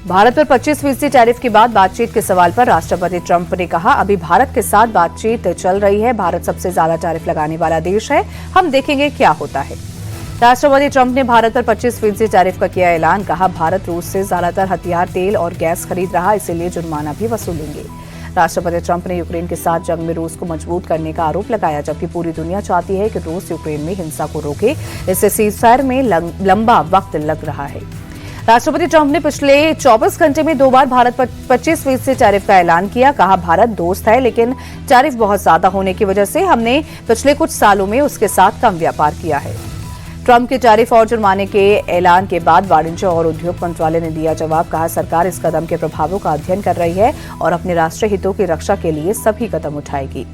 भारत पर 25% टैरिफ के बाद बातचीत के सवाल पर राष्ट्रपति ट्रंप ने कहा, अभी भारत के साथ बातचीत चल रही है। भारत सबसे ज्यादा टैरिफ लगाने वाला देश है। हम देखेंगे क्या होता है। राष्ट्रपति ट्रंप ने भारत पर 25% टैरिफ का किया ऐलान। कहा, भारत रूस से ज्यादातर हथियार, तेल और गैस खरीद रहा, इसीलिए जुर्माना भी वसूलेंगे। राष्ट्रपति ट्रंप ने यूक्रेन के साथ जंग में रूस को मजबूत करने का आरोप लगाया, जबकि पूरी दुनिया चाहती है कि रूस यूक्रेन में हिंसा को रोके। इससे सीजफायर में लंबा वक्त लग रहा है। राष्ट्रपति ट्रंप ने पिछले 24 घंटे में 2 बार भारत पर 25% टैरिफ का ऐलान किया। कहा, भारत दोस्त है, लेकिन टैरिफ बहुत ज्यादा होने की वजह से हमने पिछले कुछ सालों में उसके साथ कम व्यापार किया है। ट्रंप के टैरिफ और जुर्माने के ऐलान के बाद वाणिज्य और उद्योग मंत्रालय ने दिया जवाब। कहा, सरकार इस कदम के प्रभावों का अध्ययन कर रही है और अपने राष्ट्रीय हितों की रक्षा के लिए सभी कदम उठाएगी।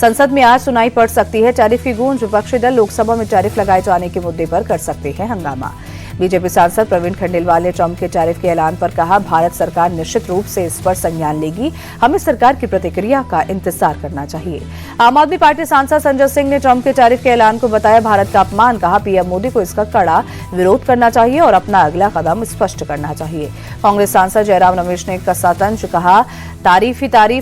संसद में आज सुनाई पड़ सकती है टैरिफ की गूंज। विपक्षी दल लोकसभा में टैरिफ लगाए जाने के मुद्दे पर कर सकते हैं हंगामा। बीजेपी सांसद प्रवीण खंडेलवाल ने ट्रंप के टैरिफ के ऐलान पर कहा, भारत सरकार निश्चित रूप से इस पर संज्ञान लेगी। हमें सरकार की प्रतिक्रिया का इंतजार करना चाहिए। आम आदमी पार्टी सांसद संजय सिंह ने ट्रंप के टैरिफ के ऐलान को बताया भारत का अपमान। कहा, पीएम मोदी को इसका कड़ा विरोध करना चाहिए और अपना अगला कदम स्पष्ट करना चाहिए। कांग्रेस सांसद जयराम रमेश ने कसातंज कहा, तारीफ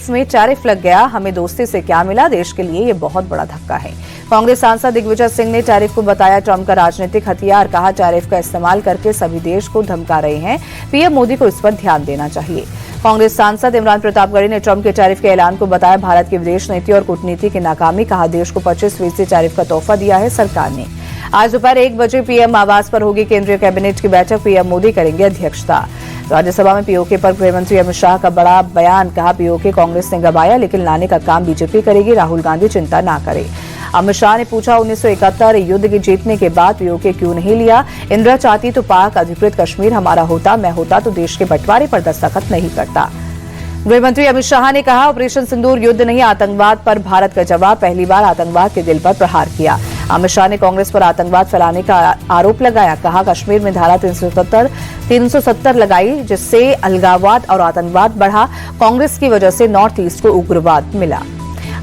में टैरिफ लग गया, हमें दोस्ती से क्या मिला, देश के लिए ये बहुत बड़ा धक्का है। कांग्रेस सांसद दिग्विजय सिंह ने टैरिफ को बताया ट्रंप का राजनीतिक हथियार। कहा, टैरिफ का इस्तेमाल करके सभी देश को धमका रहे हैं, पीएम मोदी को इस पर ध्यान देना चाहिए। कांग्रेस सांसद इमरान प्रतापगढ़ी ने ट्रंप के टैरिफ के ऐलान को बताया भारत की विदेश नीति और कूटनीति की नाकामी। कहा, देश को 25% टैरिफ का तोहफा दिया है सरकार ने। आज दोपहर 1 बजे पीएम आवास पर होगी केंद्रीय कैबिनेट की बैठक। पीएम मोदी करेंगे अध्यक्षता। राज्यसभा में पीओके पर गृहमंत्री अमित शाह का बड़ा बयान। कहा, पीओके कांग्रेस ने गवाया, लेकिन लाने का काम बीजेपी करेगी, राहुल गांधी चिंता ना करे। अमित शाह ने पूछा, 1971 युद्ध के जीतने के बाद पीओके क्यों नहीं लिया? इंदिरा चाहती तो पाक अधिकृत कश्मीर हमारा होता, मैं होता तो देश के बंटवारे पर दस्तखत नहीं करता। गृहमंत्री अमित शाह ने कहा, ऑपरेशन सिंदूर युद्ध नहीं, आतंकवाद पर भारत का जवाब। पहली बार आतंकवाद के दिल पर प्रहार किया। अमित शाह ने कांग्रेस पर आतंकवाद फैलाने का आरोप लगाया। कहा, कश्मीर में धारा 370 लगाई, जिससे अलगाववाद और आतंकवाद बढ़ा। कांग्रेस की वजह से नॉर्थ ईस्ट को उग्रवाद मिला।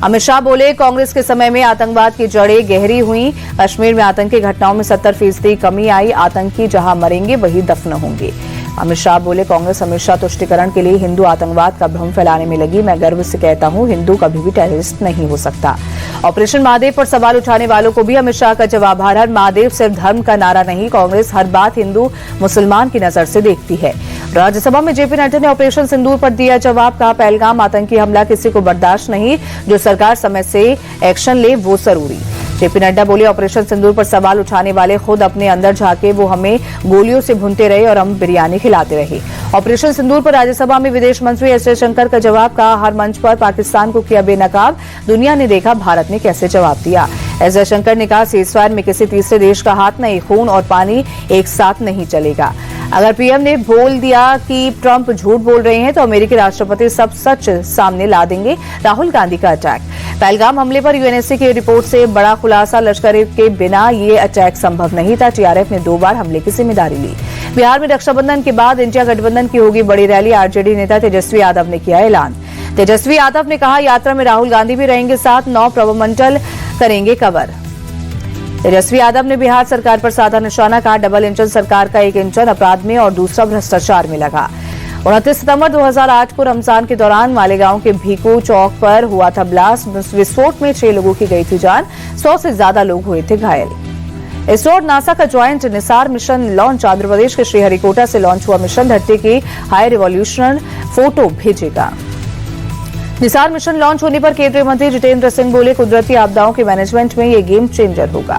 अमित शाह बोले, कांग्रेस के समय में आतंकवाद की जड़ें गहरी हुई। कश्मीर में आतंकी घटनाओं में 70% कमी आई। आतंकी जहां मरेंगे वही दफन होंगे। अमित शाह बोले, कांग्रेस हमेशा तुष्टिकरण के लिए हिंदू आतंकवाद का भ्रम फैलाने में लगी। मैं गर्व से कहता हूं, हिंदू कभी भी टेररिस्ट नहीं हो सकता। ऑपरेशन महादेव पर सवाल उठाने वालों को भी अमित शाह का जवाब। हर हर महादेव सिर्फ धर्म का नारा नहीं, कांग्रेस हर बात हिंदू मुसलमान की नजर से देखती है। राज्यसभा में जेपी नड्डा ने ऑपरेशन सिंदूर पर दिया जवाब। कहा, पहलगाम आतंकी हमला किसी को बर्दाश्त नहीं, जो सरकार समय से एक्शन ले वो जरूरी। जेपी नड्डा बोले, ऑपरेशन सिंदूर पर सवाल उठाने वाले खुद अपने अंदर झांके, वो हमें गोलियों से भूनते रहे और हम बिरयानी खिलाते रहे। ऑपरेशन सिंदूर पर राज्यसभा में विदेश मंत्री एस जयशंकर का जवाब। कहा, हर मंच पर पाकिस्तान को किया बेनकाब, दुनिया ने देखा भारत ने कैसे जवाब दिया। एस जयशंकर ने कहा, सीजफायर में किसी तीसरे देश का हाथ नहीं, खून और पानी एक साथ नहीं चलेगा। अगर पीएम ने बोल दिया कि ट्रंप झूठ बोल रहे हैं तो अमेरिकी राष्ट्रपति सब सच सामने ला देंगे। राहुल गांधी का अटैक। पहलगाम हमले पर यूएनएससी की रिपोर्ट से बड़ा खुलासा। लश्कर के बिना ये अटैक संभव नहीं था। टीआरएफ ने 2 बार हमले की जिम्मेदारी ली। बिहार में रक्षाबंधन के बाद इंडिया गठबंधन की होगी बड़ी रैली। आरजेडी नेता तेजस्वी यादव ने किया ऐलान। तेजस्वी यादव ने कहा, यात्रा में राहुल गांधी भी रहेंगे साथ। 9 प्रवमंडल करेंगे कवर। तेजस्वी यादव ने बिहार सरकार पर साधा निशाना। कहा, डबल इंजन सरकार का एक इंजन अपराध में और दूसरा भ्रष्टाचार में लगा। 29 सितंबर 2008 को रमजान के दौरान मालेगांव के भीकू चौक पर हुआ था ब्लास्ट। विस्फोट में 6 लोगों की गई थी जान, 100 से ज्यादा लोग हुए थे घायल। इस ओर नासा का joint NISAR mission launch. Andhra Pradesh के श्रीहरिकोटा से लॉन्च हुआ मिशन धरती की हाई रिवॉल्यूशन फोटो भेजेगा। निसार मिशन लॉन्च होने पर केंद्रीय मंत्री जितेंद्र सिंह बोले, कुदरती आपदाओं के मैनेजमेंट में ये गेम चेंजर होगा।